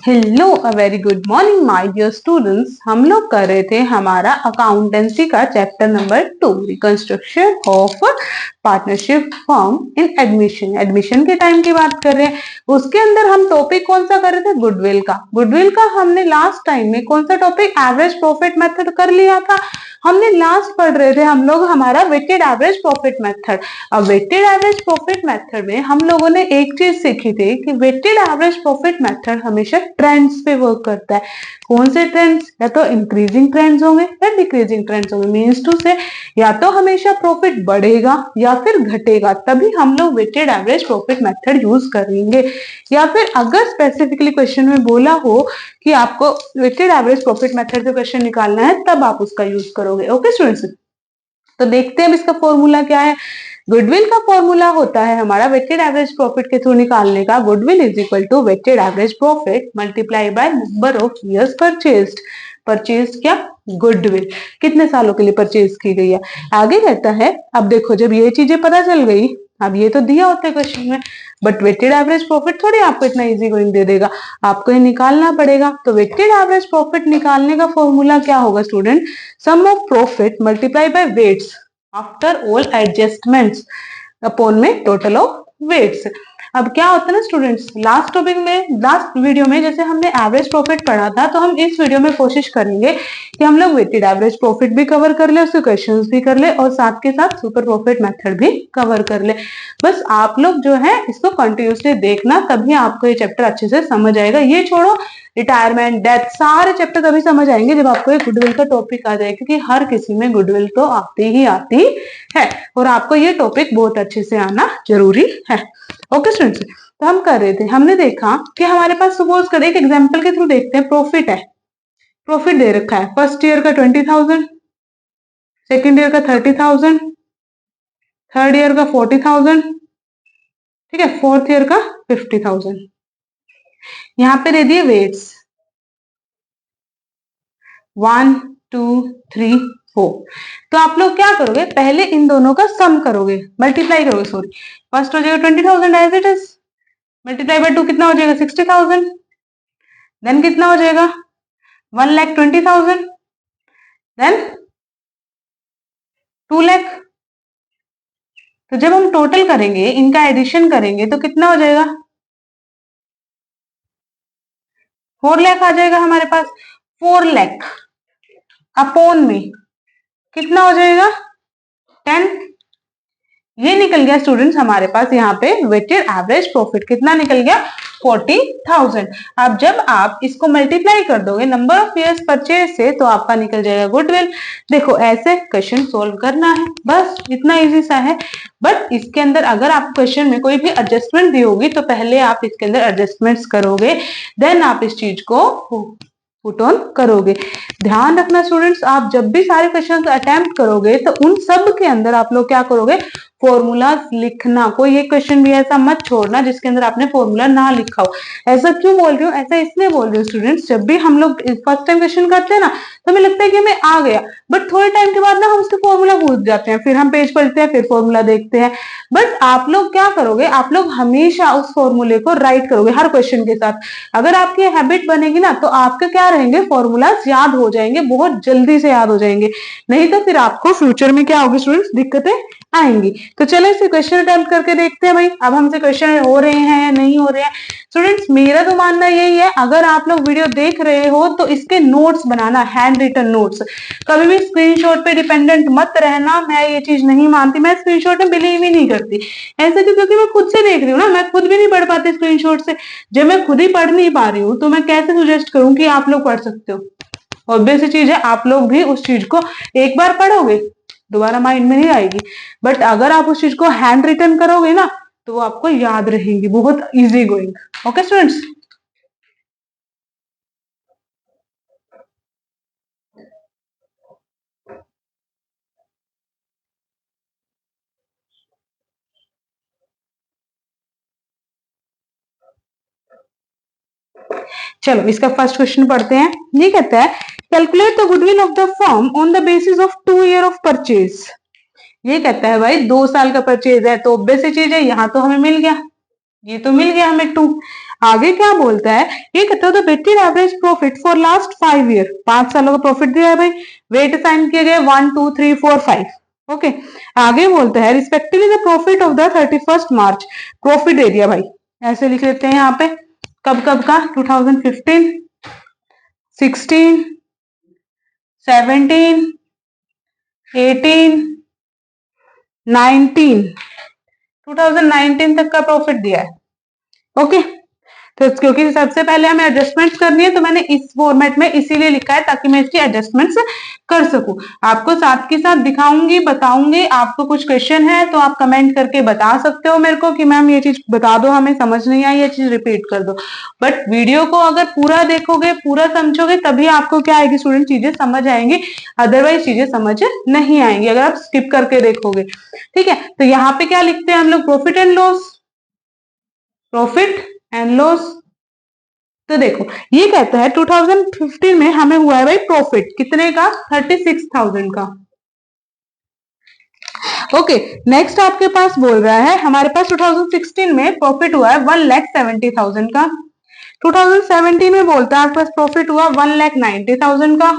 Hello a very good morning my dear students. हम लोग कर रहे थे हमारा अकाउंटेंसी का chapter number 2 reconstruction of partnership form in admission. Admission के टाइम की बात कर रहे हैं। उसके अंदर हम टॉपिक कौन सा कर रहे थे? गुडविल का। गुडविल का हमने लास्ट टाइम में कौन सा टॉपिक? एवरेज प्रॉफिट मेथड कर लिया था। हमने लास्ट पढ़ रहे थे हम लोग हमारा वेटेड एवरेज प्रॉफिट मेथड। अब वेटेड एवरेज प्रॉफिट मेथड में हम लोगों ने एक चीज सीखी थी कि वेटेड एवरेज प्रॉफिट मेथड हमेशा ट्रेंड्स पे वर्क करता है। कौन से ट्रेंड्स? या तो इंक्रीजिंग ट्रेंड्स होंगे या डिक्रीजिंग ट्रेंड्स होंगे। मीन्स टू से या तो हमेशा प्रॉफिट बढ़ेगा या फिर घटेगा, तभी हम लोग weighted average profit method use करेंगे। या फिर अगर स्पेसिफिकली क्वेश्चन में बोला हो कि आपको वेटेड एवरेज प्रॉफिट मेथड से क्वेश्चन निकालना है, तब आप उसका यूज करोगे। ओके स्टूडेंट्स, तो देखते हैं इसका फॉर्मूला क्या है। गुडविल का फॉर्मूला होता है हमारा वेटेड एवरेज प्रॉफिट के थ्रू निकालने का। Goodwill is equal to weighted average profit multiply by number of years purchased. Purchase क्या? गुडविल। कितने सालों के लिए परचेज की गई है। आगे कहता है, अब देखो जब ये चीजें पता चल गई, अब ये तो दिया होता है क्वेश्चन में, बट वेटेड एवरेज प्रॉफिट थोड़ी आपको इतना इजी गोइंग दे देगा, आपको ये निकालना पड़ेगा। तो वेटेड एवरेज प्रॉफिट निकालने का फॉर्मूला क्या होगा student? Sum of profit multiply by weights after all adjustments upon में टोटल ऑफ वेट्स। अब क्या होता है ना स्टूडेंट्स, लास्ट टॉपिक में, लास्ट वीडियो में जैसे हमने एवरेज प्रॉफिट पढ़ा था, तो हम इस वीडियो में कोशिश करेंगे कि हम लोग वेटेड एवरेज प्रॉफिट भी कवर कर ले, उसके क्वेश्चंस भी कर ले और साथ के साथ सुपर प्रॉफिट मेथड भी कवर कर ले। बस आप लोग जो है इसको कंटिन्यूसली देखना, तभी आपको ये चैप्टर अच्छे से समझ आएगा। ये छोड़ो, रिटायरमेंट, डेथ, सारे चैप्टर तभी समझ आएंगे जब आपको एक गुडविल का टॉपिक आ जाए, क्योंकि हर किसी में गुडविल तो आती ही आती है और आपको ये टॉपिक बहुत अच्छे से आना जरूरी है। ओके स्टूडेंट्स, तो हम कर रहे थे, हमने देखा कि हमारे पास सपोज करें, एक एग्जांपल के थ्रू देखते हैं। प्रॉफिट है, प्रॉफिट दे रखा है फर्स्ट ईयर का 20,000, सेकेंड ईयर का 30,000, थर्ड ईयर का 40,000, ठीक है, फोर्थ ईयर का 50,000। यहाँ पे दे दिए वेट्स 1 2 3 4। तो आप लोग क्या करोगे? पहले इन दोनों का सम करोगे, मल्टीप्लाई करोगे, सॉरी। फर्स्ट हो जाएगा 20,000 as it is, multiply by 2 कितना हो जाएगा? 60,000। देन कितना हो जाएगा? 1,20,000। देन 2 लाख। तो जब हम टोटल करेंगे, इनका एडिशन करेंगे, तो कितना हो जाएगा? 4 लाख आ जाएगा हमारे पास। 4 लाख अपॉन में कितना हो जाएगा? 10। ये निकल गया स्टूडेंट्स हमारे पास यहाँ पे वेटेड एवरेज प्रॉफिट कितना निकल गया? 40,000। अब जब आप इसको मल्टीप्लाई कर दोगे नंबर ऑफ इयर्स परचेज से, तो आपका निकल जाएगा गुडविल। देखो ऐसे क्वेश्चन सोल्व करना है, बस इतना इजी सा है। बट इसके अंदर अगर आप क्वेश्चन में कोई भी एडजस्टमेंट दी होगी, तो पहले आप इसके अंदर एडजस्टमेंट्स करोगे, देन आप इस चीज को पुट ऑन करोगे। ध्यान रखना स्टूडेंट्स, आप जब भी सारे क्वेश्चन अटेम्प्ट करोगे, तो उन सब के अंदर आप लोग क्या करोगे? फॉर्मूला लिखना। कोई एक क्वेश्चन भी ऐसा मत छोड़ना जिसके अंदर आपने फॉर्मूला ना लिखा हो। ऐसा क्यों बोल रही हूँ? ऐसा इसलिए बोल रही हूँ स्टूडेंट्स, जब भी हम लोग फर्स्ट टाइम क्वेश्चन करते हैं ना, तो हमें लगता है कि हमें आ गया, बट थोड़े टाइम के बाद ना हम उसके फॉर्मूला भूल जाते हैं, फिर हम पेज पढ़ते हैं, फिर फॉर्मूला देखते हैं। बट आप लोग क्या करोगे? आप लोग हमेशा उस फॉर्मूले को राइट करोगे हर क्वेश्चन के साथ। अगर आपकी हैबिट बनेगी ना, तो आपके क्या रहेंगे? फॉर्मूलाज याद हो जाएंगे, बहुत जल्दी से याद हो जाएंगे। नहीं तो फिर आपको फ्यूचर में क्या होगी स्टूडेंट्स? दिक्कतें आएंगी। तो चलो इसे क्वेश्चन अटेम्प्ट करके देखते हैं भाई, अब हमसे क्वेश्चन हो रहे हैं या नहीं हो रहे हैं। स्टूडेंट्स मेरा तो मानना यही है, अगर आप लोग वीडियो देख रहे हो तो इसके नोट्स बनाना, हैंड रिटन नोट्स। कभी भी स्क्रीनशॉट पे डिपेंडेंट मत रहना, मैं ये चीज नहीं मानती, मैं स्क्रीनशॉट में बिलीव ही नहीं करती। ऐसा क्यों? क्योंकि मैं खुद से देख रही हूँ ना, मैं खुद भी नहीं पढ़ पाती स्क्रीनशॉट से। जब मैं खुद ही पढ़ नहीं पा रही हूँ, तो मैं कैसे सुजेस्ट करूँ कि आप लोग पढ़ सकते हो? ऑब्वियस चीज है, आप लोग भी उस चीज को एक बार पढ़ोगे, दोबारा माइंड में नहीं आएगी, बट अगर आप उस चीज को हैंड रिटन करोगे ना, तो वो आपको याद रहेंगी, बहुत इजी गोइंग। ओके स्टूडेंट्स, चलो इसका फर्स्ट क्वेश्चन पढ़ते हैं। ये कहता है calculate the goodwill of the firm on the basis of 2 year of purchase. ये कहता है भाई 2 साल का परचेज है, तो ऑब्वियस चीज है, यहाँ तो हमें मिल गया, ये तो मिल गया हमें 2। आगे क्या बोलता है, ये कहता है the weighted average profit for last 5 year, 5 सालों का प्रॉफिट दिया है भाई, वेट असाइन किए गए 1 2 3 4 5। ओके, आगे बोलता है respectively the profit of the 31 March, profit दे दिया भाई, ऐसे लिख लेते हैं यहाँ पे, कब कब का, 2015, 16, 17, 18, 19, 2019 तक का प्रॉफिट दिया है। ओके, तो क्योंकि सबसे पहले हमें एडजस्टमेंट्स करनी है तो मैंने इस फॉर्मेट में इसीलिए लिखा है ताकि मैं इसकी एडजस्टमेंट्स कर सकूं। आपको साथ के साथ दिखाऊंगी, बताऊंगी। आपको कुछ क्वेश्चन है तो आप कमेंट करके बता सकते हो मेरे को कि मैम ये चीज बता दो, हमें समझ नहीं आई, ये चीज रिपीट कर दो। बट वीडियो को अगर पूरा देखोगे, पूरा समझोगे, तभी आपको क्या आएगी स्टूडेंट, चीजें समझ आएंगी, अदरवाइज चीजें समझ नहीं आएंगी अगर आप स्किप करके देखोगे। ठीक है, तो यहाँ पे क्या लिखते हैं हम लोग, profit and loss, profit and loss. तो देखो ये कहता है 2015 में हमें हुआ है भाई प्रॉफिट कितने का, 36,000 का। ओके, नेक्स्ट आपके पास बोल रहा है हमारे पास 2016 में प्रॉफिट हुआ है 1,70,000 का। 2017 में बोलता है आपके पास प्रॉफिट हुआ 1,90,000 का।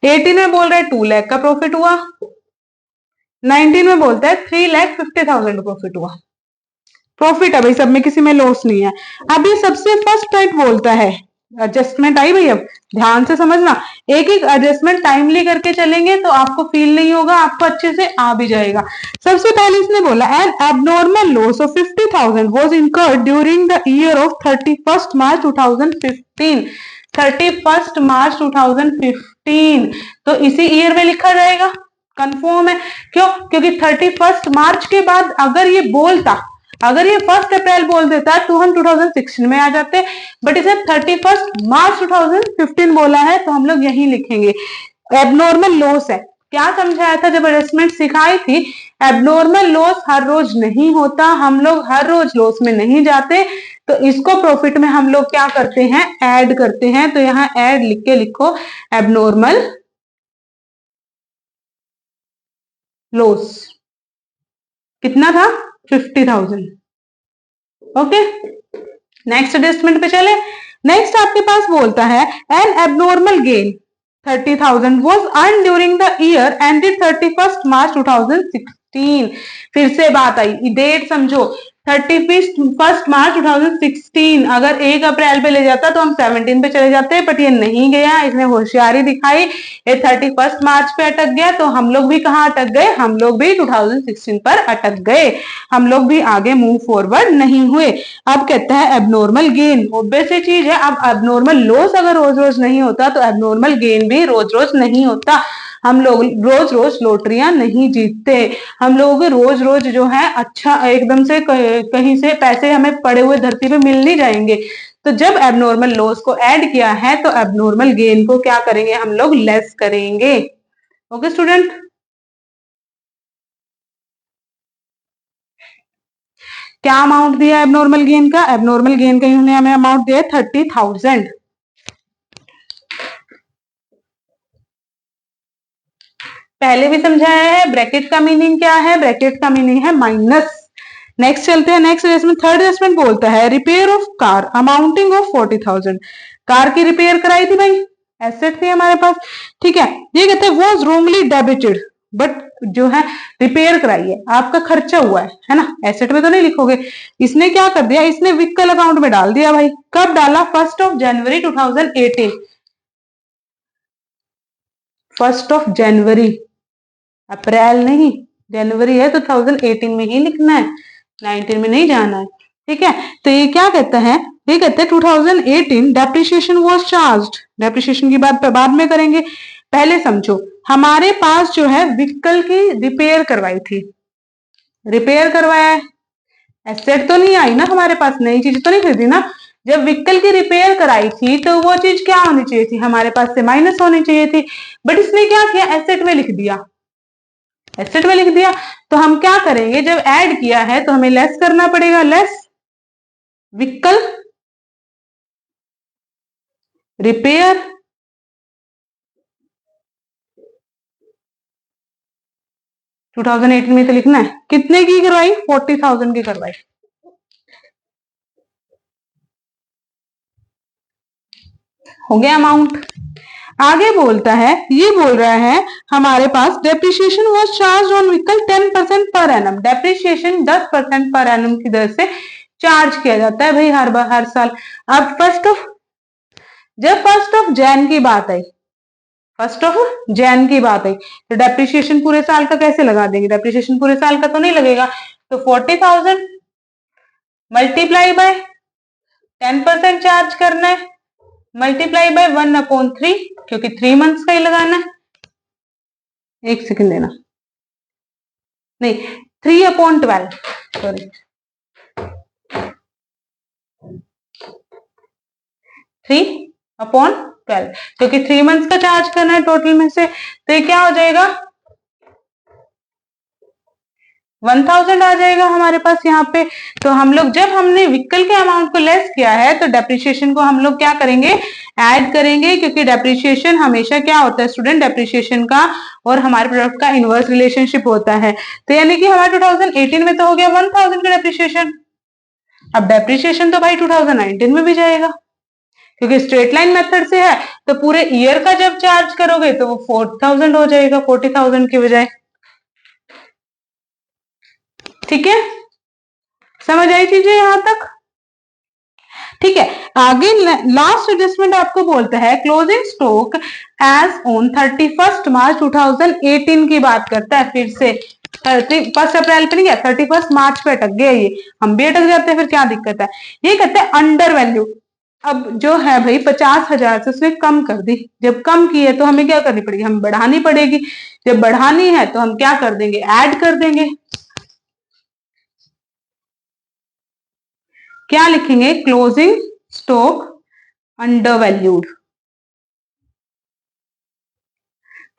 18 में बोल रहा है 2 लाख का प्रॉफिट हुआ। 19 में बोलता है 3,50,000 का प्रॉफिट हुआ। प्रॉफिट है भाई, सब में किसी में लॉस नहीं है। अब ये सबसे फर्स्ट टाइप बोलता है, एडजस्टमेंट आई भाई, अब ध्यान से समझना, एक एक एडजस्टमेंट टाइमली करके चलेंगे तो आपको फील नहीं होगा, आपको अच्छे से आ भी जाएगा। सबसे पहले इसने बोला N abnormal loss of 50,000 was incurred during the year of 31 मार्च 2015। 31 मार्च 2015 तो इसी ईयर में लिखा जाएगा, कंफर्म है। क्यों, क्योंकि 31 मार्च के बाद अगर ये बोलता, अगर ये 1 अप्रैल बोल देता तो हम 2016 में आ जाते, बट इसे 31 मार्च 2015 बोला है तो हम लोग यही लिखेंगे। एबनॉर्मल लॉस है, क्या समझाया था जब एडजस्टमेंट सिखाई थी, एबनॉर्मल लॉस हर रोज नहीं होता, हम लोग हर रोज लॉस में नहीं जाते, तो इसको प्रॉफिट में हम लोग क्या करते हैं, ऐड करते हैं। तो यहाँ ऐड लिख के लिखो एबनॉर्मल लॉस, कितना था, 50,000। ओके, नेक्स्ट एडजस्टमेंट पे चले। नेक्स्ट आपके पास बोलता है N abnormal gain 30,000 was earned during the year ended 31st March 2016। फिर से बात आई, डेट समझो, 31 मार्च 2016, अगर 1 अप्रैल पे ले जाता तो हम 17 पे चले जाते, बट ये नहीं गया, इसने होशियारी दिखाई, ये 31 मार्च पे अटक गया, तो हम लोग भी कहाँ अटक गए, हम लोग भी 2016 पर अटक गए, हम लोग भी आगे मूव फॉरवर्ड नहीं हुए। अब कहता है एबनॉर्मल गेन, ऑब्वियस चीज है, अब एबनॉर्मल लॉस अगर रोज रोज नहीं होता तो एबनॉर्मल गेन भी रोज रोज नहीं होता। हम लोग रोज रोज लॉटरियां नहीं जीतते, हम लोग रोज रोज जो है अच्छा एकदम से कहीं से पैसे हमें पड़े हुए धरती पे मिल नहीं जाएंगे। तो जब एबनॉर्मल लॉस को ऐड किया है तो एबनॉर्मल गेन को क्या करेंगे, हम लोग लेस करेंगे। ओके स्टूडेंट, क्या अमाउंट दिया एबनॉर्मल गेन का, एबनॉर्मल गेन का इन्होंने हमें अमाउंट दिया 30,000। पहले भी समझाया है, ब्रैकेट का मीनिंग क्या है, ब्रैकेट का मीनिंग है माइनस। नेक्स्ट चलते हैं, नेक्स्ट एडजस्टमेंट, थर्ड एडजस्टमेंट बोलता है repair of car amounting of 40,000। Car की रिपेयर कराई थी भाई, एसेट थी हमारे पास, ठीक है, ये कहते हैं वॉज रोंगली डेबिटेड, बट जो है रिपेयर कराई है, आपका खर्चा हुआ है ना, एसेट में तो नहीं लिखोगे। इसने क्या कर दिया, इसने व्हीकल अकाउंट में डाल दिया भाई, कब डाला, 1 जनवरी 2018, 1 जनवरी, अप्रैल नहीं, जनवरी है तो 2018 में ही लिखना है, 19 में नहीं जाना है। ठीक है, तो ये क्या कहता है, ये कहते हैं 2018 डेप्रिसिएशन वाज चार्ज्ड, डेप्रिसिएशन की बात बाद में करेंगे, पहले समझो हमारे पास जो है व्हीकल की रिपेयर करवाई थी, रिपेयर करवाया है, एसेट तो नहीं आई ना हमारे पास, नई चीज तो नहीं खरीदी ना। जब व्हीकल की रिपेयर कराई थी तो वो चीज क्या होनी चाहिए थी, हमारे पास से माइनस होनी चाहिए थी, बट इसने क्या किया, एसेट में लिख दिया, एसेट में लिख दिया। तो हम क्या करेंगे, जब ऐड किया है तो हमें लेस करना पड़ेगा, लेस व्हीकल रिपेयर, टू 2018 में तो लिखना है, कितने की करवाई, 40,000 की करवाई। हो गया अमाउंट। आगे बोलता है, ये बोल रहा है हमारे पास depreciation was charge on vehicle 10% per annum. Depreciation 10% per annum की दर से चार्ज किया जाता है भाई हर साल। अब जब फर्स्ट ऑफ जैन की बात आई, फर्स्ट ऑफ जैन की बात आई, तो डेप्रिसिएशन पूरे साल का कैसे लगा देंगे? डेप्रिसिएशन पूरे साल का तो नहीं लगेगा, तो 40,000 मल्टीप्लाई बाय 10% चार्ज करना है, मल्टीप्लाई बाय 1/3, क्योंकि 3 मंथ्स का ही लगाना है। एक सेकंड देना, नहीं 3/12, सॉरी 3/12, क्योंकि 3 मंथ्स का चार्ज करना है टोटल में से, तो ये क्या हो जाएगा 1000 आ जाएगा हमारे पास यहाँ पे। तो हम लोग जब हमने व्हीकल के अमाउंट को लेस किया है तो डेप्रिसिएशन को हम लोग क्या करेंगे, ऐड करेंगे, क्योंकि डेप्रिसिएशन हमेशा क्या होता है स्टूडेंट, डेप्रिसिएशन का और हमारे प्रोडक्ट का इनवर्स रिलेशनशिप होता है। तो यानी कि हमारा 2018 में तो हो गया 1000 का डेप्रिसिएशन, अब डेप्रिसिएशन तो भाई 2019 में भी जाएगा, क्योंकि स्ट्रेट लाइन मेथड से है, तो पूरे ईयर का जब चार्ज करोगे तो वो 4000 हो जाएगा 40,000 की बजाय। ठीक है, समझ आई चीजें यहां तक? ठीक है, आगे लास्ट एडजस्टमेंट आपको बोलता है क्लोजिंग स्टॉक एज ऑन 31 मार्च 2018 की बात करता है। फिर से 31 अप्रैल पे नहीं गया, 31 मार्च पे अटक गया, ये हम भी अटक जाते हैं, फिर क्या दिक्कत है? ये कहते हैं अंडर वैल्यू। अब जो है भाई 50,000 से उसने कम कर दी, जब कम की है तो हमें क्या करनी पड़ेगी, हमें बढ़ानी पड़ेगी। जब बढ़ानी है तो हम क्या कर देंगे, ऐड कर देंगे। क्या लिखेंगे, closing stock under valued.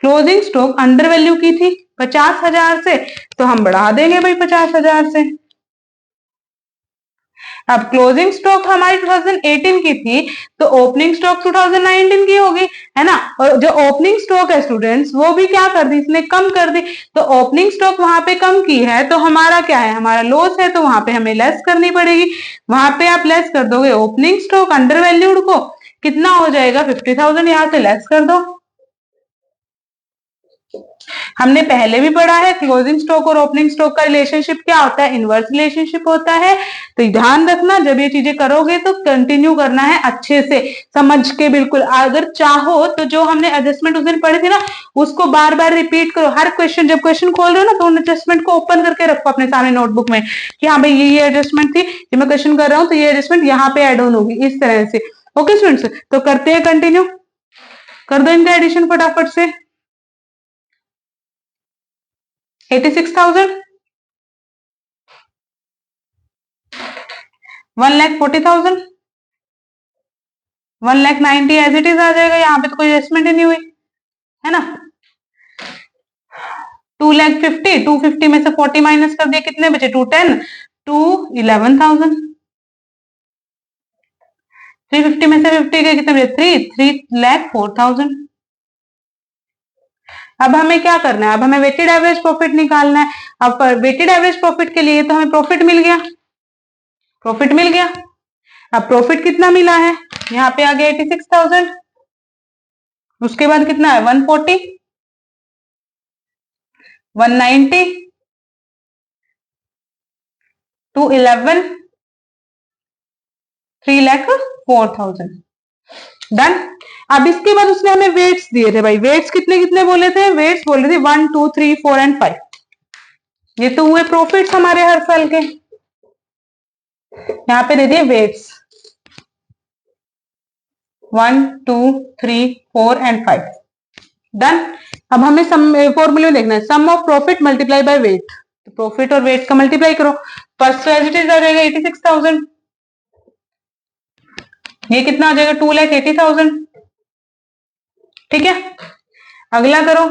Closing stock under value की थी 50,000 से, तो हम बढ़ा देंगे भाई 50,000 से। अब क्लोजिंग स्टॉक हमारी 2018 की थी, तो ओपनिंग स्टॉक 2019 की होगी, है ना। और जो ओपनिंग स्टॉक है स्टूडेंट्स, वो भी क्या कर दी, इसने कम कर दी। तो ओपनिंग स्टॉक वहां पे कम की है, तो हमारा क्या है, हमारा लॉस है, तो वहां पे हमें लेस करनी पड़ेगी। वहां पे आप लेस कर दोगे ओपनिंग स्टॉक अंडर वैल्यूड को, कितना हो जाएगा 50,000, यहां से लेस कर दो। हमने पहले भी पढ़ा है क्लोजिंग स्टॉक और ओपनिंग स्टॉक का रिलेशनशिप क्या होता है, इनवर्स रिलेशनशिप होता है। तो ध्यान रखना, जब ये चीजें करोगे तो कंटिन्यू करना है अच्छे से समझ के, बिल्कुल। अगर चाहो तो जो हमने एडजस्टमेंट उस दिन पढ़ी थी ना, उसको बार बार रिपीट करो। हर क्वेश्चन, जब क्वेश्चन खोल रहे हो ना, तो उन एडजस्टमेंट को ओपन करके रखो अपने सामने नोटबुक में, कि हाँ भाई ये एडजस्टमेंट थी, ये मैं क्वेश्चन कर रहा हूँ, तो ये एडजस्टमेंट यहाँ पे एड ऑन होगी, इस तरह से। ओके स्टूडेंट्स, तो करते हैं कंटिन्यू, कर दो इनका एडिशन फटाफट से। 86,000, 1,40,000, 1,90,000 एज इट इज आ जाएगा, यहाँ पे तो कोई एडजस्टमेंट ही नहीं हुई, है ना। 2,50,000, 250 में से 40 माइनस कर दिया, कितने बचे, 210, 211,000। 350 में से 50 के कितने बचे, 3,04,000। अब हमें क्या करना है, अब हमें वेटेड एवरेज प्रॉफिट निकालना है। अब वेटेड एवरेज प्रॉफिट के लिए तो हमें प्रॉफिट मिल गया, प्रॉफिट मिल गया। अब प्रॉफिट कितना मिला है, यहाँ पे आ गया 86,000, उसके बाद कितना है 140, 190, 211, 3,04,000। डन। अब इसके बाद उसने हमें वेट्स दिए थे भाई, वेट्स कितने कितने बोले थे, वेट्स बोले थे 1, 2, 3, 4 एंड 5। ये तो हुए प्रॉफिट्स हमारे हर साल के, यहाँ पे दे दिए वेट्स 1, 2, 3, 4 एंड 5। डन। अब हमें फॉर्मूले में देखना है, sum of profit multiply by weight. तो प्रॉफिट और वेट का मल्टीप्लाई करो, फर्स्ट एज इट इज आ जाएगा 86,000, ये कितना आ जाएगा 2,80,000। ठीक है, अगला करो,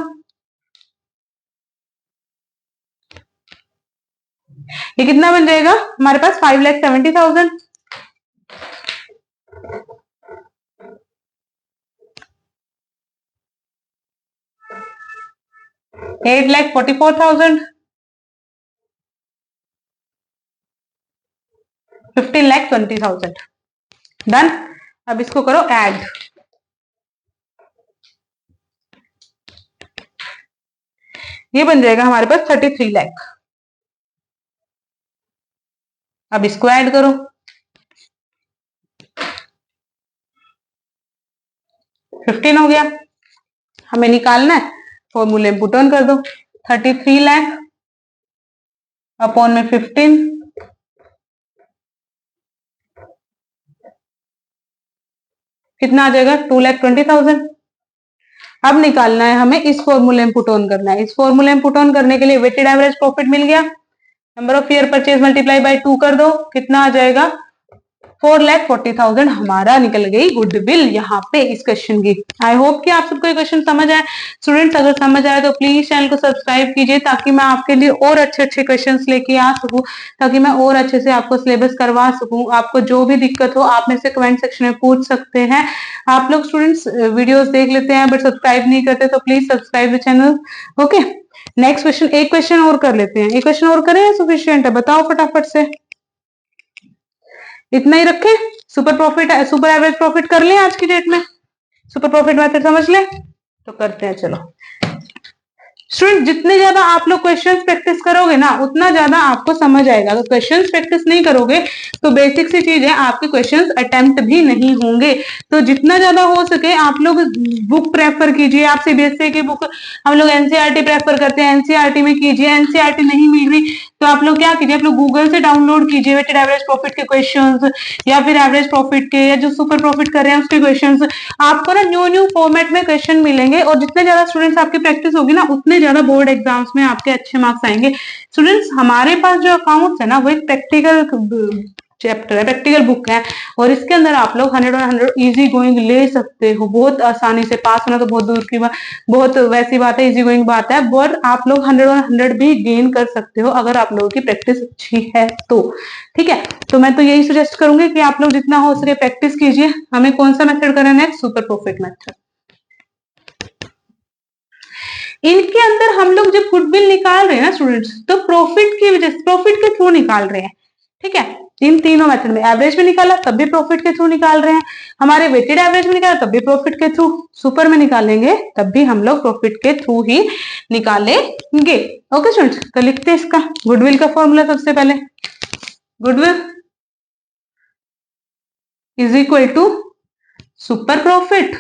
ये कितना बन जाएगा हमारे पास 5,70,000। 8,44,000, 15,20,000। डन। अब इसको करो ऐड, ये बन जाएगा हमारे पास 33 लाख। अब इसको ऐड करो, 15 हो गया। हमें निकालना है, फॉर्मूले में पुट ऑन कर दो, 33 लाख अपॉन में 15, कितना आ जाएगा 2,20,000। अब निकालना है हमें, इस फॉर्मूले में पुट ऑन करना है। इस फॉर्मूले में पुट ऑन करने के लिए वेटेड एवरेज प्रॉफिट मिल गया, number of year purchase multiply by 2 कर दो, कितना आ जाएगा 4,40,000 हमारा निकल गई गुडविल यहाँ पे इस क्वेश्चन की। आई होप कि आप सबको ये क्वेश्चन समझ आए। स्टूडेंट्स अगर समझ आए तो प्लीज चैनल को सब्सक्राइब कीजिए, ताकि मैं आपके लिए और अच्छे अच्छे क्वेश्चंस लेके आ सकूं, ताकि मैं और अच्छे से आपको सिलेबस करवा सकूं। आपको जो भी दिक्कत हो आप में से कमेंट सेक्शन में पूछ सकते हैं। आप लोग स्टूडेंट्स वीडियोज देख लेते हैं बट सब्सक्राइब नहीं करते, तो please subscribe the channel. Okay, next question, एक क्वेश्चन और कर लेते हैं। एक क्वेश्चन और करें या सफिशिएंट है, बताओ फटाफट से। इतना ही रखें, super profit, super average profit कर लें आज की डेट में, सुपर प्रॉफिट मेथड समझ लें तो करते हैं। चलो स्टूडेंट, जितने ज्यादा आप लोग क्वेश्चंस प्रैक्टिस करोगे ना उतना ज्यादा आपको समझ आएगा। अगर क्वेश्चंस प्रैक्टिस नहीं करोगे तो बेसिक सी चीज है, आपके क्वेश्चंस अटेम्प्ट भी नहीं होंगे। तो जितना ज्यादा हो सके आप लोग बुक प्रेफर कीजिए। आप सीबीएसई की बुक, हम लोग एनसीईआरटी प्रेफर करते हैं, एनसीईआरटी में कीजिए। एनसीईआरटी नहीं मिल रही तो आप लोग क्या कीजिए, आप लोग गूगल से डाउनलोड कीजिए वेटेड एवरेज प्रॉफिट के क्वेश्चंस, या फिर एवरेज प्रॉफिट के, या जो सुपर प्रॉफिट कर रहे हैं उसके क्वेश्चंस। आपको ना न्यू न्यू फॉर्मेट में क्वेश्चन मिलेंगे, और जितने ज्यादा स्टूडेंट्स आपकी प्रैक्टिस होगी ना उतने ज्यादा बोर्ड एग्जाम्स में आपके अच्छे मार्क्स आएंगे। स्टूडेंट्स, हमारे पास जो अकाउंट्स है ना वो एक प्रैक्टिकल चैप्टर है, प्रैक्टिकल बुक है, और इसके अंदर आप लोग 100 और 100 इजी गोइंग ले सकते हो। बहुत आसानी से पास होना तो बहुत दूर की बात, बहुत वैसी बात है, इजी गोइंग बात है, बट आप लोग 100 और 100 भी गेन कर सकते हो अगर आप लोगों की प्रैक्टिस अच्छी है तो। ठीक है, तो मैं तो यही सजेस्ट करूंगी कि आप लोग जितना हो सके प्रैक्टिस कीजिए। हमें कौन सा मेथड करना है नेक्स्ट, सुपर प्रॉफिट मेथड। इनके अंदर हम लोग जब गुडविल निकाल रहे हैं ना स्टूडेंट्स, तो प्रॉफिट की वजह से, प्रॉफिट के थ्रू निकाल रहे हैं। ठीक है, इन तीनों मेथड में एवरेज में निकाला तब भी प्रॉफिट के थ्रू निकाल रहे हैं, हमारे वेटेड एवरेज में निकाला तब भी प्रॉफिट के थ्रू, सुपर में निकालेंगे तब भी हम लोग प्रॉफिट के थ्रू ही निकालेंगे। ओके स्टूडेंट्स, तो लिखते हैं इसका गुडविल का फॉर्मूला। सबसे पहले goodwill is equal to super profit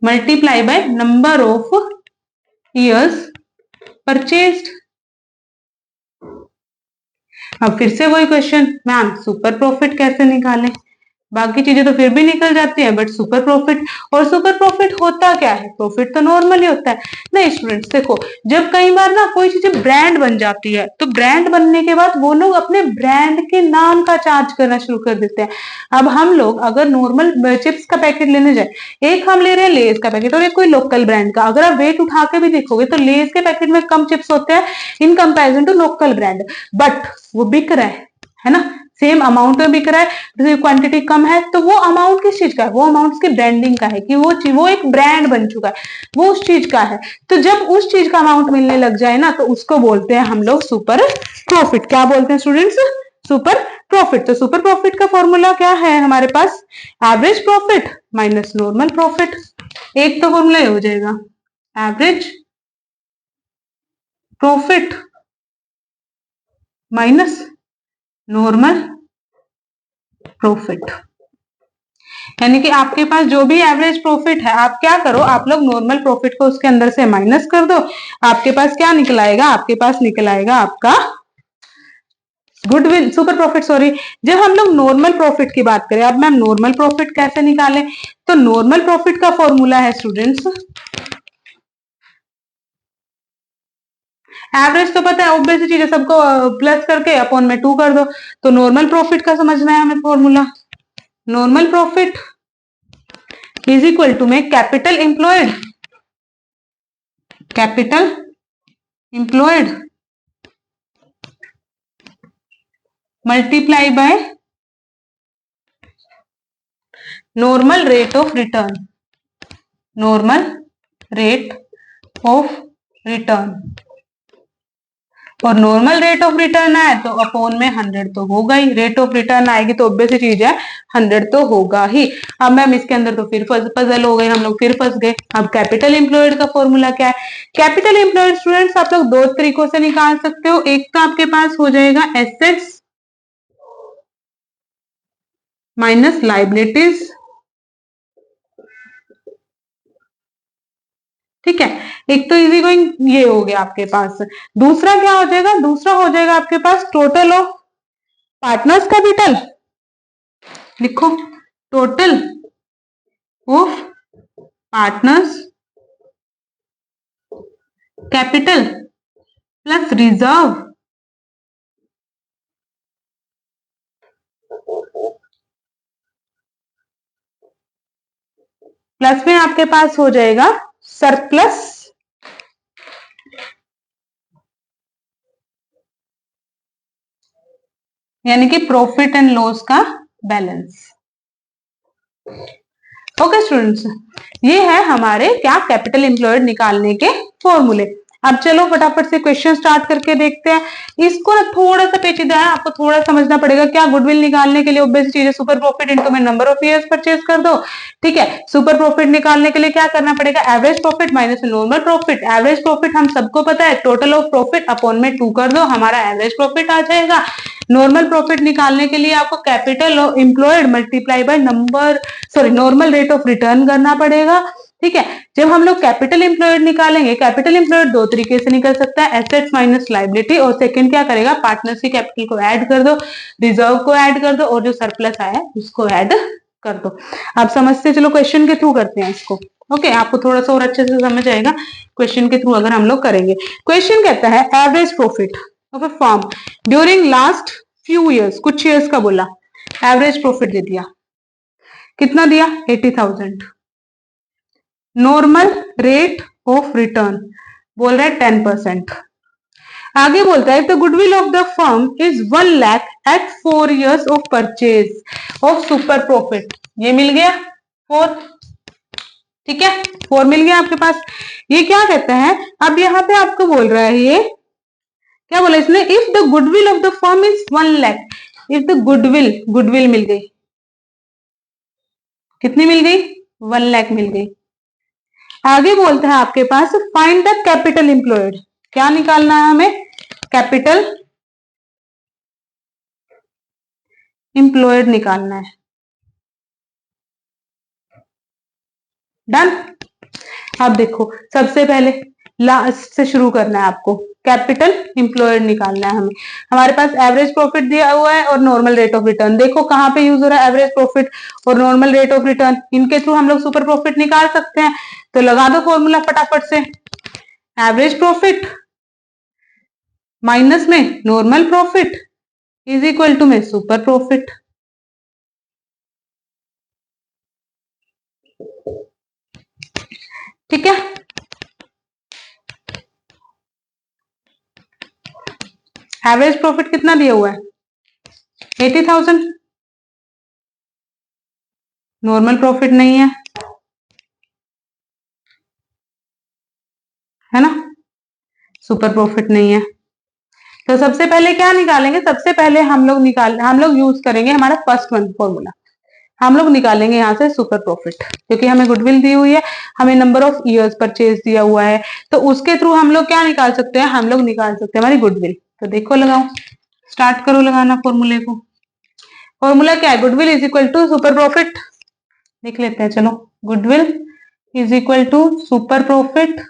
multiply by number of years purchased. अब फिर से वही क्वेश्चन, मैम सुपर प्रॉफिट कैसे निकालें? बाकी चीजें तो फिर भी निकल जाती है बट सुपर प्रॉफिट, और सुपर प्रॉफिट होता क्या है? प्रॉफिट तो नॉर्मली होता है। नहीं स्टूडेंट्स देखो, जब कई बार ना कोई चीजें ब्रांड बन जाती है तो ब्रांड बनने के बाद वो लोग अपने ब्रांड के नाम का चार्ज करना शुरू कर देते हैं। अब हम लोग अगर नॉर्मल चिप्स का पैकेट लेने जाए, एक हम ले रहे हैं लेज का पैकेट और एक कोई लोकल ब्रांड का, अगर आप वेट उठा के भी देखोगे तो लेज के पैकेट में कम चिप्स होते हैं in comparison to local brand, but वो बिक रहा है ना, सेम अमाउंट में बिक रहा है, क्वांटिटी कम है, तो वो अमाउंट किस चीज का है? वो अमाउंट उसकी ब्रांडिंग का है, कि वो एक ब्रांड बन चुका है, वो उस चीज का है। तो जब उस चीज का अमाउंट मिलने लग जाए ना तो उसको बोलते हैं हम लोग सुपर प्रॉफिट। क्या बोलते हैं स्टूडेंट्स? Super profit. तो सुपर प्रॉफिट का फॉर्मूला क्या है हमारे पास? Average profit minus normal profit. एक तो फॉर्मूला हो जाएगा average profit minus normal profit, यानी कि आपके पास जो भी एवरेज प्रॉफिट है आप क्या करो, आप लोग नॉर्मल प्रॉफिट को उसके अंदर से माइनस कर दो। आपके पास क्या निकल आएगा? आपके पास निकल आएगा आपका गुडविल, सुपर प्रॉफिट सॉरी। जब हम लोग नॉर्मल प्रॉफिट की बात करें, अब मैम नॉर्मल प्रॉफिट कैसे निकालें? तो नॉर्मल प्रॉफिट का फॉर्मूला है स्टूडेंट्स, एवरेज तो पता है ऑब्वियस चीज है, सबको प्लस करके अपॉन में 2 कर दो। तो नॉर्मल प्रॉफिट का समझना है हमें formula, normal profit is equal to में capital employed multiply by normal rate of return, normal rate of return. और नॉर्मल रेट ऑफ रिटर्न आए तो अपॉन में 100 तो होगा ही, रेट ऑफ रिटर्न आएगी तो ऑब्वियस चीज है 100 तो होगा ही। अब मैम इसके अंदर तो फिर पजल हो गए, हम लोग फिर फंस गए। अब कैपिटल एम्प्लॉयड का फॉर्मूला क्या है? कैपिटल एम्प्लॉयड स्टूडेंट्स आप लोग दो तरीकों से निकाल सकते हो। एक तो आपके पास हो जाएगा एसेट्स माइनस लाइबिलिटीज, ठीक है। एक तो इजी गोइंग ये हो गया आपके पास। दूसरा क्या हो जाएगा? दूसरा हो जाएगा आपके पास टोटल ऑफ पार्टनर्स कैपिटल, लिखो total of partners capital plus reserve plus में आपके पास हो जाएगा सरप्लस यानी कि प्रॉफिट एंड लॉस का बैलेंस। ओके स्टूडेंट्स, ये है हमारे क्या कैपिटल एम्प्लॉयड निकालने के फॉर्मूले। अब चलो फटाफट से क्वेश्चन स्टार्ट करके देखते हैं। इसको ना थोड़ा सा पेचीदा है, आपको थोड़ा समझना पड़ेगा। क्या गुडविल निकालने के लिए ऑब्वियस चीज है सुपर प्रॉफिट इनटू में नंबर ऑफ ईयर्स परचेज कर दो, ठीक है। सुपर प्रॉफिट निकालने के लिए क्या करना पड़ेगा? Average profit minus normal profit. Average profit हम सबको पता है, टोटल ऑफ प्रॉफिट अपॉन में 2 कर दो, हमारा एवरेज प्रॉफिट आ जाएगा। नॉर्मल प्रॉफिट निकालने के लिए आपको capital employed multiply by normal rate of return करना पड़ेगा, ठीक है। जब हम लोग कैपिटल एम्प्लॉयड निकालेंगे, कैपिटल एम्प्लॉयड दो तरीके से निकल सकता है, एसेट्स माइनस लाइबिलिटी, और सेकंड क्या करेगा? पार्टनर्स की कैपिटल को ऐड कर दो, रिजर्व को ऐड कर दो, और जो सरप्लस आया उसको ऐड कर दो। आप समझते चलो, क्वेश्चन के थ्रू करते हैं इसको। ओके, आपको थोड़ा सा और अच्छे से समझ आएगा क्वेश्चन के थ्रू अगर हम लोग करेंगे। क्वेश्चन कहता है average profit of a firm during last few years, कुछ ईयर्स का बोला, एवरेज प्रॉफिट दे दिया, कितना दिया? 80,000। नॉर्मल रेट ऑफ रिटर्न बोल रहा है 10%। आगे बोलता है the goodwill of the firm is 1 lakh at 4 years of purchase of super profit. ये मिल गया 4, ठीक है, 4 मिल गया आपके पास। ये क्या कहता है? अब यहाँ पे आपको बोल रहा है, ये क्या बोला इसने? If the goodwill of the firm is 1 lakh, if the goodwill मिल गई, कितनी मिल गई? 1 लाख मिल गई। आगे बोलता है आपके पास फाइंड द कैपिटल एम्प्लॉयड, क्या निकालना है हमें? कैपिटल एम्प्लॉयड निकालना है। डन। अब देखो, सबसे पहले लास्ट से शुरू करना है आपको, कैपिटल एम्प्लॉयड निकालना है हमें। हमारे पास एवरेज प्रॉफिट दिया हुआ है और नॉर्मल रेट ऑफ रिटर्न। देखो कहां पे यूज हो रहा है एवरेज प्रॉफिट और नॉर्मल रेट ऑफ रिटर्न, इनके थ्रू हम लोग सुपर प्रॉफिट निकाल सकते हैं। तो लगा दो फॉर्मूला फटाफट से, एवरेज प्रॉफिट माइनस में normal profit is equal to में सुपर प्रॉफिट। ठीक है, एवरेज प्रॉफिट कितना दिया हुआ है? 80,000। नॉर्मल प्रॉफिट नहीं है ना, सुपर प्रॉफिट नहीं है। तो सबसे पहले क्या निकालेंगे? सबसे पहले हम लोग यूज करेंगे हमारा फर्स्ट वन फॉर्मूला। हम लोग निकालेंगे यहाँ से सुपर प्रॉफिट, क्योंकि हमें गुडविल दी हुई है, हमें नंबर ऑफ ईयर्स परचेज दिया हुआ है, तो उसके थ्रू हम लोग क्या निकाल सकते हैं? हम लोग निकाल सकते हैं हमारी गुडविल। तो देखो लगाओ, स्टार्ट करो लगाना फॉर्मूले को। फॉर्मूला क्या है? Goodwill is equal to super profit, लिख लेते हैं चलो। Goodwill is equal to super profit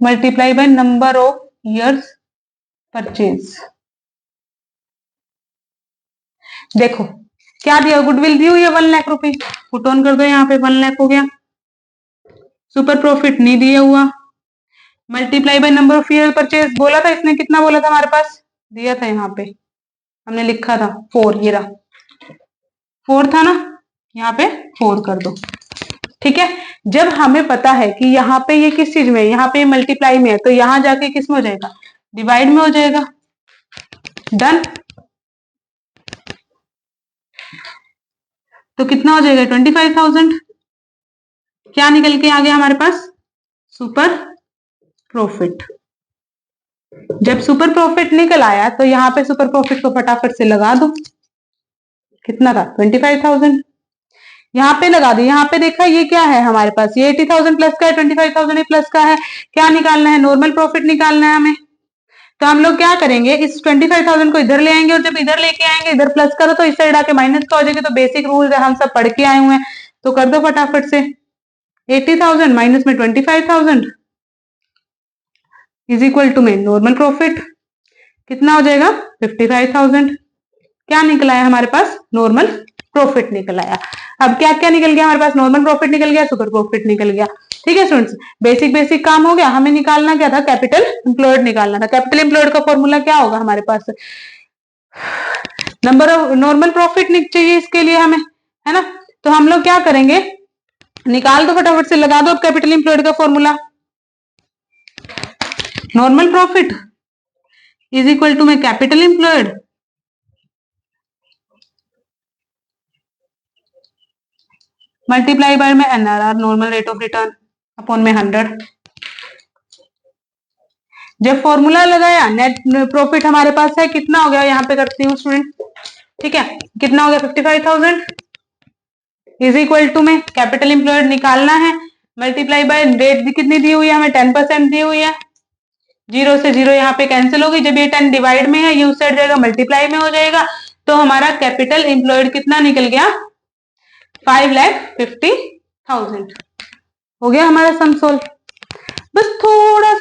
multiply by number of years purchase. देखो क्या दिया? गुडविल दी हुई है 1 लाख रुपए, पुट ऑन कर दो, यहाँ पे 1 लाख हो गया। सुपर प्रॉफिट नहीं दिया हुआ, multiply by number of year purchase बोला था इसने, कितना बोला था? हमारे पास दिया था, यहाँ पे हमने लिखा था 4, ये रहा 4 था ना, यहाँ पे 4 कर दो। ठीक है, जब हमें पता है कि यहाँ पे ये किस चीज में है, यहाँ पे मल्टीप्लाई में है, तो यहाँ जाके किस में हो जाएगा? डिवाइड में हो जाएगा। डन। तो कितना हो जाएगा? 25,000। क्या निकल के आ गया हमारे पास? Super profit. जब सुपर प्रॉफिट निकल आया तो यहाँ पे सुपर प्रॉफिट को फटाफट से लगा दो, कितना था 25,000, यहाँ पे लगा दी। यहाँ पे देखा ये क्या है हमारे पास, ये 80,000 प्लस का है, 25,000 प्लस का है। क्या निकालना है, नॉर्मल प्रॉफिट निकालना है हमें। तो हम लोग क्या करेंगे, इस 25,000 को इधर ले आएंगे और जब इधर लेके आएंगे, इधर प्लस करो तो इस साइड आके माइनस का हो जाएगा। तो बेसिक रूल है, हम सब पढ़ के आए हुए हैं, तो कर दो फटाफट से। 80,000 माइनस में 25,000 इज इक्वल टू में नॉर्मल प्रॉफिट, कितना हो जाएगा 55,000। क्या निकला है हमारे पास, नॉर्मल प्रॉफिट निकल आया। अब क्या क्या निकल गया हमारे पास, नॉर्मल प्रॉफिट निकल गया, सुपर प्रॉफिट निकल गया। ठीक है स्टूडेंट्स, बेसिक काम हो गया। हमें निकालना क्या था, कैपिटल एम्प्लॉयड निकालना था। कैपिटल एम्प्लॉयड का फॉर्मूला क्या होगा हमारे पास, नंबर ऑफ नॉर्मल प्रॉफिट चाहिए इसके लिए हमें, है ना। तो हम लोग क्या करेंगे, निकाल दो फटाफट से, लगा दो अब कैपिटल एम्प्लॉयड का formula. Normal profit is equal to में कैपिटल एम्प्लॉयड मल्टीप्लाई बाय में NRR, normal rate of return, upon में 100। जब फॉर्मूला लगाया, नेट प्रॉफिट हमारे पास है, कितना हो गया, यहाँ पे करती हूँ स्टूडेंट, ठीक है, कितना हो गया 55,000 इज इक्वल टू में कैपिटल एम्प्लॉयड निकालना है, मल्टीप्लाई बाय रेट भी कितनी दी हुई है हमें, 10% दी हुई है। जीरो से जीरो यहाँ पे कैंसिल होगी, जब ये 10 डिवाइड में है, ये उस साइड जाएगा, मल्टीप्लाई में हो जाएगा। तो हमारा कैपिटल एम्प्लॉयड कितना निकल गया, 5,50,000 हो गया हमारा सम सोल्व। बस थोड़ा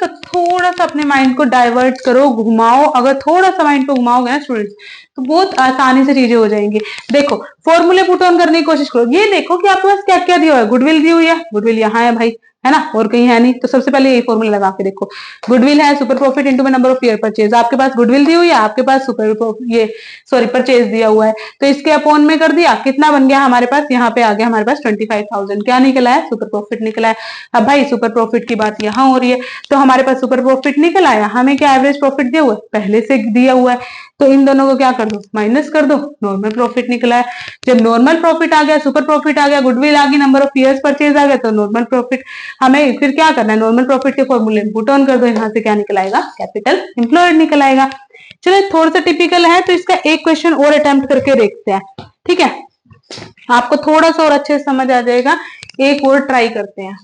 सा अपने माइंड को डाइवर्ट करो, घुमाओ। अगर थोड़ा सा माइंड को घुमाओगे ना स्टूडेंट्स, तो बहुत आसानी से चीजें हो जाएंगी। देखो फॉर्मूले पुट ऑन करने की कोशिश करो। ये देखो कि आपके पास क्या क्या दिया हुआ है, गुडविल दी हुई है, गुडविल यहाँ है भाई, है ना, और कहीं है नहीं। तो सबसे पहले यही फॉर्मूला लगा के देखो, गुडविल है super profit into number of year purchase. आपके पास गुडविल दी हुई है, आपके पास परचेज दिया हुआ है, तो इसके अपॉन में कर दिया, कितना बन गया हमारे पास, यहाँ पे आ गया हमारे पास 25,000। क्या निकला है, सुपर प्रॉफिट निकला है। अब भाई सुपर प्रॉफिट की बात यहाँ हो रही है, तो हमारे पास सुपर प्रॉफिट निकल आया, हमें क्या एवरेज प्रॉफिट दिया हुआ है, पहले से दिया हुआ है। तो इन दोनों को क्या कर दो, माइनस कर दो, नॉर्मल प्रॉफिट निकला है। जब नॉर्मल प्रॉफिट आ गया, सुपर प्रॉफिट आ गया, गुडविल आ गई, नंबर ऑफ ईयर्स परचेज आ गया, तो नॉर्मल प्रॉफिट हमें फिर क्या करना है, नॉर्मल प्रॉफिट के फॉर्मूले पुट ऑन कर दो। यहाँ से क्या निकल आएगा, कैपिटल एम्प्लॉयड निकल आएगा। चलो थोड़ा सा टिपिकल है, तो इसका एक क्वेश्चन और अटेम्प्ट करके देखते हैं, ठीक है, आपको थोड़ा सा और अच्छे से समझ आ जाएगा। एक और ट्राई करते हैं।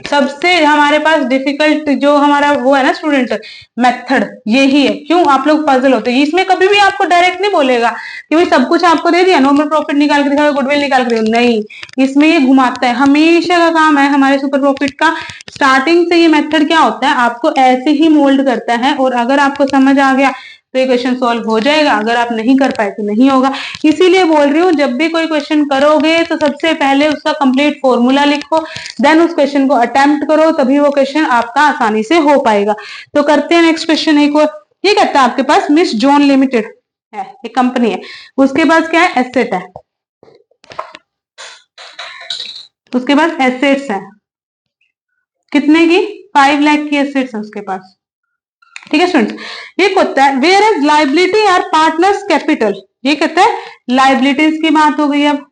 सबसे हमारे पास डिफिकल्ट जो हमारा वो है ना स्टूडेंट, मेथड यही है। क्यों आप लोग पजल होते हैं, इसमें कभी भी आपको डायरेक्ट नहीं बोलेगा कि भाई सब कुछ आपको दे दिया, नॉर्मल प्रॉफिट निकाल के दिखाओ, गुडविल निकाल के दिखाओ, नहीं, इसमें ये घुमाता है। हमेशा का काम है हमारे सुपर प्रॉफिट का, स्टार्टिंग से ये मेथड क्या होता है, आपको ऐसे ही मोल्ड करता है, और अगर आपको समझ आ गया तो ये क्वेश्चन सॉल्व हो जाएगा, अगर आप नहीं कर पाए तो नहीं होगा। इसीलिए बोल रही हूँ, जब भी कोई क्वेश्चन करोगे तो सबसे पहले उसका कंप्लीट फॉर्मूला लिखो, देन उस क्वेश्चन को अटेम्प्ट करो, तभी वो क्वेश्चन आपका आसानी से हो पाएगा। तो करते हैं नेक्स्ट क्वेश्चन एक और। ये कहता है आपके पास मिस जॉन लिमिटेड है, एक कंपनी है, उसके पास क्या है, एसेट है, उसके पास एसेट्स है, कितने की, 5 लाख की एसेट्स है उसके पास, ठीक है स्टूडेंट्स। ये कहता है whereas liability are partners capital, ये कहता है लाइबिलिटीज की बात हो गई। अब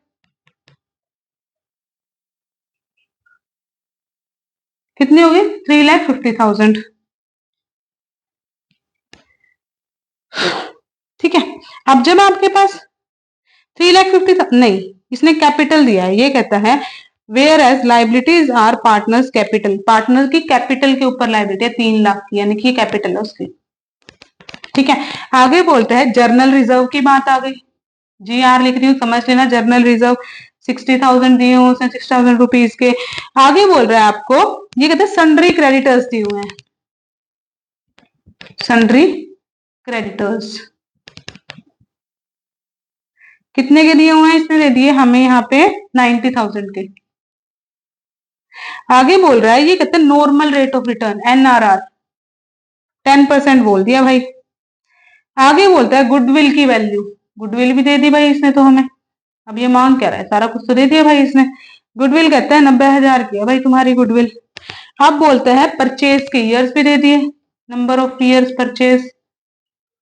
कितनी हो गई, 3,50,000, ठीक है। अब जब आपके पास 3,50,000 नहीं, इसने कैपिटल दिया है, ये कहता है whereas liabilities are partners capital, partner की कैपिटल के ऊपर लाइबिलिटी है 3 लाख की, यानी कि कैपिटल है उसकी, ठीक है। आगे बोलता है जर्नल रिजर्व की बात आ गई, जी आर लिख रही हूँ, समझ लेना, जर्नल रिजर्व 60,000 दिए हुए हैं, 6,000 रुपीज के। आगे बोल रहा है आपको, ये कहते हैं सन्ड्री क्रेडिटर्स दिए हुए हैं, सन्ड्री क्रेडिटर्स कितने के दिए हुए हैं, इसने दे दिए हमें यहाँ पे 90,000 के। आगे बोल रहा है, ये कहते हैं normal rate of return NRR 10% बोल दिया भाई। आगे बोलता है गुडविल की वैल्यू, गुडविल भी दे दी भाई इसने तो हमें, अब ये मांग क्या रहा है, सारा कुछ तो दे दिया भाई इसने। गुडविल कहता है 90,000 की है भाई तुम्हारी गुडविल। अब बोलते हैं परचेज के ईयर्स भी दे दिए, नंबर ऑफ ईयर्स परचेज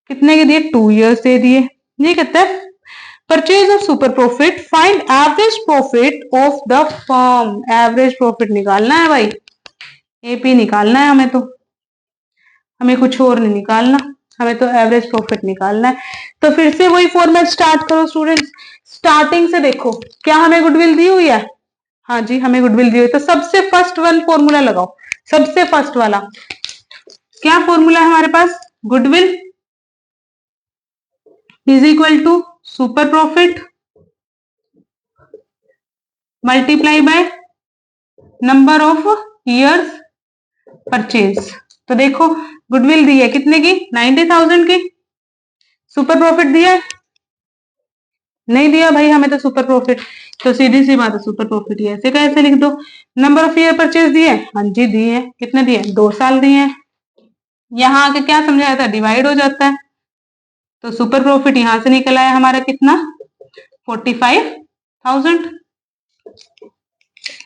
कितने के दिए, 2 ईयर्स दे दिए। ये कहता है purchase of super profit, find average profit of the firm, average profit निकालना है भाई, एपी निकालना है हमें, तो हमें कुछ और नहीं निकालना, हमें तो एवरेज प्रॉफिट निकालना है। तो फिर से वही फॉर्मेट स्टार्ट करो स्टूडेंट्स। स्टार्टिंग से देखो क्या हमें गुडविल दी हुई है, हाँ जी हमें गुडविल दी हुई है। तो सबसे फर्स्ट वन फॉर्मूला लगाओ, सबसे फर्स्ट वाला क्या फॉर्मूला है हमारे पास, goodwill is equal to super profit multiply by number of years purchase. तो देखो गुडविल दी है कितने की, 90,000 की। सुपर प्रॉफिट दिया है, नहीं दिया भाई हमें तो सुपर प्रॉफिट, तो सीधी सी बात है सुपर प्रॉफिट ही है, ऐसे कैसे लिख दो। नंबर ऑफ ईयर परचेज दिए, हाँ जी दिए हैं, कितने दिए, 2 साल दिए हैं। यहाँ आके क्या समझाया था, डिवाइड हो जाता है। तो सुपर प्रॉफिट यहां से निकल आया हमारा कितना, 45,000,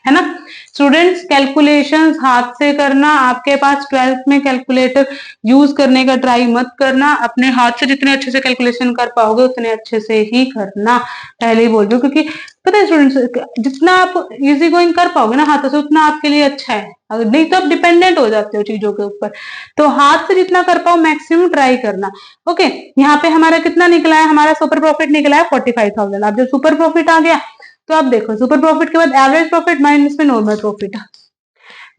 है ना। स्टूडेंट्स कैलकुलेशंस हाथ से करना, आपके पास 12th में कैलकुलेटर यूज करने का ट्राई मत करना, अपने हाथ से जितने अच्छे से कैलकुलेशन कर पाओगे उतने अच्छे से ही करना, पहले ही बोल रही हूँ। क्योंकि पता है स्टूडेंट्स जितना आप इजी गोइंग कर पाओगे ना हाथों से उतना आपके लिए अच्छा है, अगर नहीं तो आप डिपेंडेंट हो जाते हो चीजों के ऊपर। तो हाथ से जितना कर पाओ मैक्सिमम ट्राई करना। ओके, यहाँ पे हमारा कितना निकला है, हमारा सुपर प्रॉफिट निकला है 45,000। अब जब सुपर प्रॉफिट आ गया तो आप देखो सुपर प्रॉफिट के बाद एवरेज प्रॉफिट माइनस में नॉर्मल प्रॉफिट।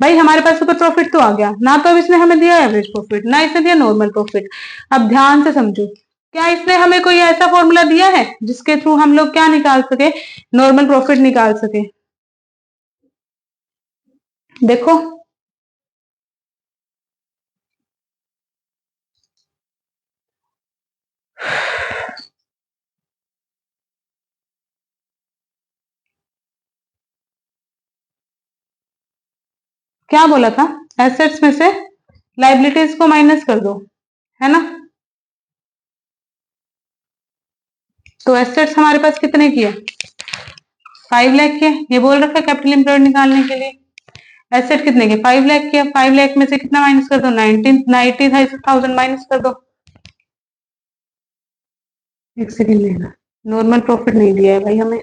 भाई हमारे पास सुपर प्रॉफिट तो आ गया ना, तो अब इसने हमें दिया एवरेज प्रॉफिट ना इसने दिया नॉर्मल प्रॉफिट। अब ध्यान से समझो, क्या इसने हमें कोई ऐसा फॉर्मूला दिया है जिसके थ्रू हम लोग क्या निकाल सके, नॉर्मल प्रॉफिट निकाल सके। देखो क्या बोला था, एसेट्स में से लाइबिलिटीज को माइनस कर दो, है ना। तो एसेट्स हमारे पास कितने की है, 5 लाख के, ये बोल रखा है कैपिटल एम्प्लॉयड निकालने के लिए। एसेट कितने के, 5 लाख के, 5 लाख में से कितना माइनस कर दो, 90,000 माइनस कर दो। एक सेकेंड लेना, नॉर्मल प्रॉफिट नहीं दिया है भाई हमें।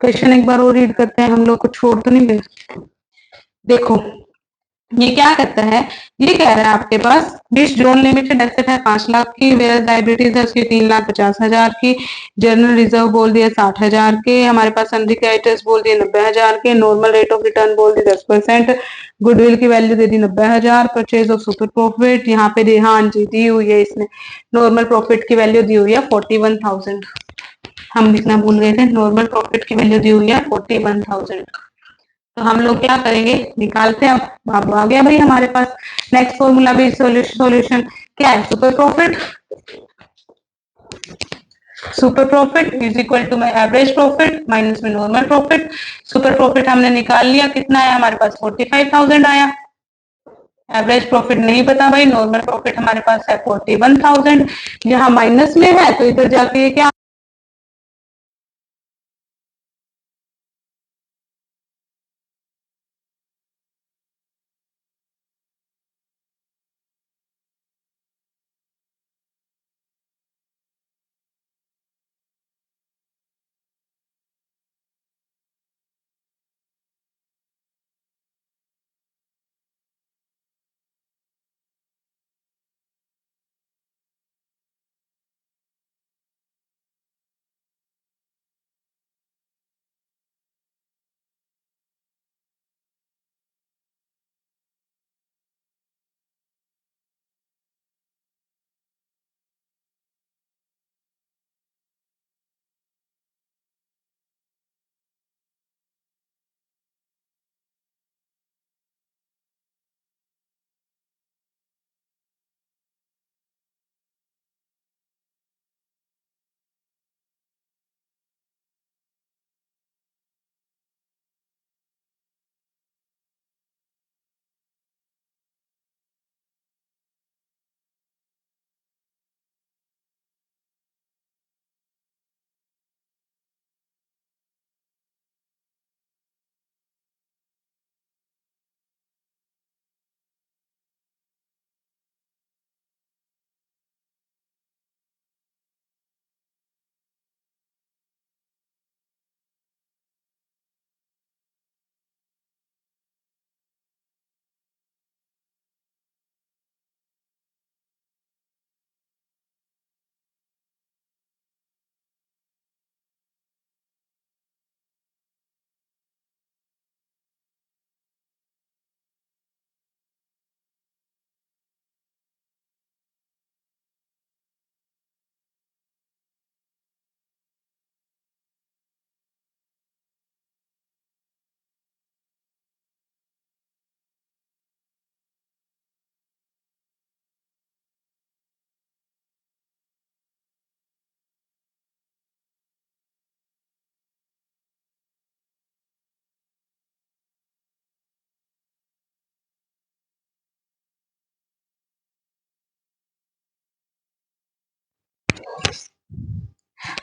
क्वेश्चन एक बार और रीड करते हैं, हम लोग को छोड़ तो नहीं गए। देखो ये क्या कहता है, ये कह रहा है आपके पास डिश जोन लिमिटेड एसेट है 5 लाख की, वेयर लाइबिलिटीज है उसकी 3,50,000 की, जनरल रिजर्व बोल दिया 60,000 के, हमारे पास सन्ड्री क्रेडिटर्स बोल दिए 90,000 के, नॉर्मल रेट ऑफ रिटर्न बोल दिए 10%, गुडविल की value they the 90,000, purchase of super profit यहाँ पे दी, हाँ जी दी हुई है इसने, नॉर्मल प्रॉफिट की वैल्यू दी हुई है 41,000। हम लिखना भूल गए थे, नॉर्मल प्रॉफिट की वैल्यू दी हुई है 41,000। तो हम लोग क्या करेंगे, निकालते हैं। अब आ गया भाई हमारे पास नेक्स्ट फॉर्मूला भी, सॉल्यूशन क्या है, super profit, super profit is equal to my average profit minus में नॉर्मल प्रॉफिट। सुपर प्रॉफिट हमने निकाल लिया, कितना आया हमारे पास 45,000 आया। एवरेज प्रॉफिट नहीं पता भाई, नॉर्मल प्रॉफिट हमारे पास है 41,000, यहाँ माइनस में है तो इधर जाके क्या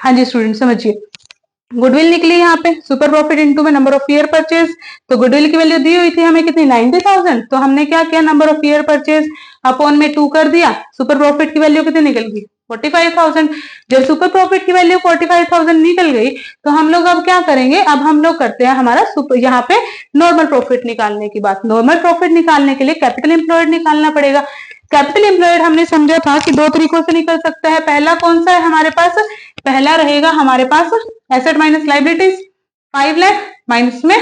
हाँ जी स्टूडेंट समझिए, गुडविल निकली यहाँ पे, सुपर प्रॉफिट इनटू में नंबर ऑफ ईयर परचेज, तो गुडविल की वैल्यू दी हुई थी हमें कितनी 90,000, तो हमने क्या किया number of year purchase upon में 2 कर दिया, सुपर प्रॉफिट की वैल्यू कितनी निकल गई 45,000। जब सुपर प्रॉफिट की वैल्यू 45,000 निकल गई तो हम लोग अब क्या करेंगे, अब हम लोग करते हैं हमारा यहाँ पे नॉर्मल प्रॉफिट निकालने की बात। नॉर्मल प्रॉफिट निकालने के लिए कैपिटल एम्प्लॉयड निकालना पड़ेगा। कैपिटल एम्प्लॉयड हमने समझा था कि दो तरीकों से निकल सकता है। पहला कौन सा है हमारे पास, पहला रहेगा हमारे पास asset minus liabilities, 5 lakh minus में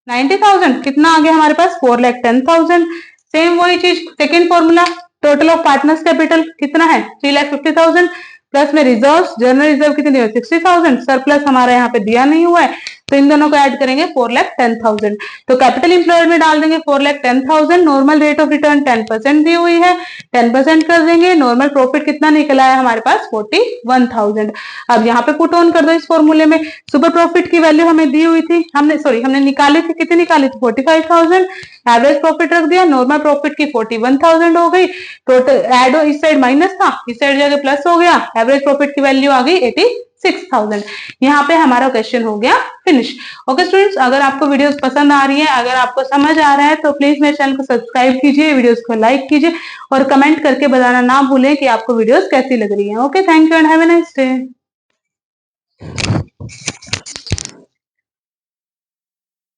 90,000 कितना आ गया हमारे पास 4,10,000। सेम वही चीज second formula, total of partners capital कितना है 3,50,000 प्लस में रिजर्व, जनरल रिजर्व कितनी है 60,000, सरप्लस हमारा यहाँ पे दिया नहीं हुआ है तो इन दोनों को ऐड करेंगे 4,10,000। तो कैपिटल एम्प्लॉयड में डाल देंगे 4,10,000, नॉर्मल रेट ऑफ रिटर्न 10% दी हुई है, 10% कर देंगे, नॉर्मल प्रॉफिट कितना निकल आया हमारे पास 41,000। अब यहाँ पे पुट ऑन कर दो इस फॉर्मूले में, सुपर प्रॉफिट की वैल्यू हमें दी हुई थी, हमने निकाली थी, कितनी निकाली थी 45,000, एवरेज प्रॉफिट रख दिया, नॉर्मल प्रॉफिट की 41,000 हो गई, टोटल एड इस साइड माइनस था इस साइड जाके प्लस हो गया, एवरेज प्रॉफिट की वैल्यू आ गई 86,000। यहाँ पे हमारा क्वेश्चन हो गया फिनिश। ओके स्टूडेंट्स, अगर आपको वीडियोस पसंद आ रही है, अगर आपको समझ आ रहा है तो प्लीज मेरे चैनल को सब्सक्राइब कीजिए, वीडियोस को लाइक कीजिए और कमेंट करके बताना ना भूलें कि आपको वीडियोस कैसी लग रही है। Okay, thank you and have a nice day.